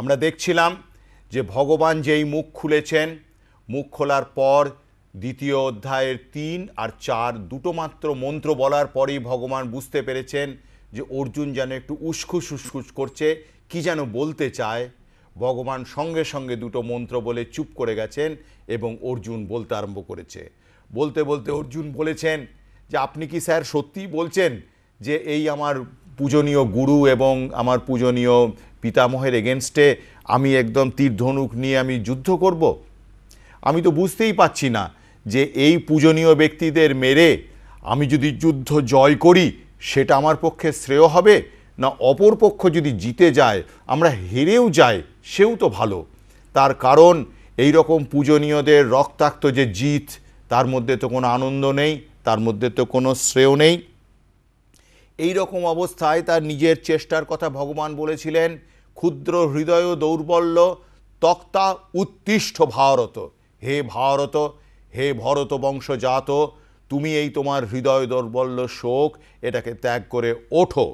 আমরা দেখছিলাম যে ভগবান যেই মুখ খুলেছেন, মুখ খোলার পর দ্বিতীয় অধ্যায়ের 3 আর 4 দুটো মাত্র মন্ত্র বলার পরেই ভগবান বুঝতে পেরেছেন যে অর্জুন যেন একটু উসখুস উসখুস করছে, কি যেন বলতে চায়। ভগবান সঙ্গে সঙ্গে দুটো মন্ত্র বলে চুপ করে গেছেন এবং অর্জুন বলতে আরম্ভ করেছে। বলতে বলতে অর্জুন বলেছেন যে আপনি কি স্যার সত্যিই বলছেন যে এই আমার পূজনীয় গুরু এবং আমার পূজনীয় পিতামহের এগেনস্টে আমি একদম তীর ধনুক নিয়ে আমি যুদ্ধ করব? আমি তো বুঝতেই পাচ্ছি না যে এই পূজনীয় ব্যক্তিদের মেরে আমি যদি যুদ্ধ জয় করি সেটা আমার পক্ষে শ্রেয় হবে, না অপর পক্ষ যদি জিতে যায়, আমরা হেরেও যাই, সেও তো ভালো। তার কারণ এই রকম পূজনীয়দের রক্তাক্ত যে জিত, তার মধ্যে তো কোনো আনন্দ নেই, তার মধ্যে তো কোনো শ্রেয় নেই। এই রকম অবস্থায় তার নিজের চেষ্টার কথা ভগবান বলেছিলেন, ক্ষুদ্র হৃদয় দৌর্বল্য তক্তা উত্তিষ্ঠ ভারত। হে ভারত, হে ভরত বংশজাত, তুমি এই তোমার হৃদয় দৌর্বল্য শোক এটাকে ত্যাগ করে ওঠো।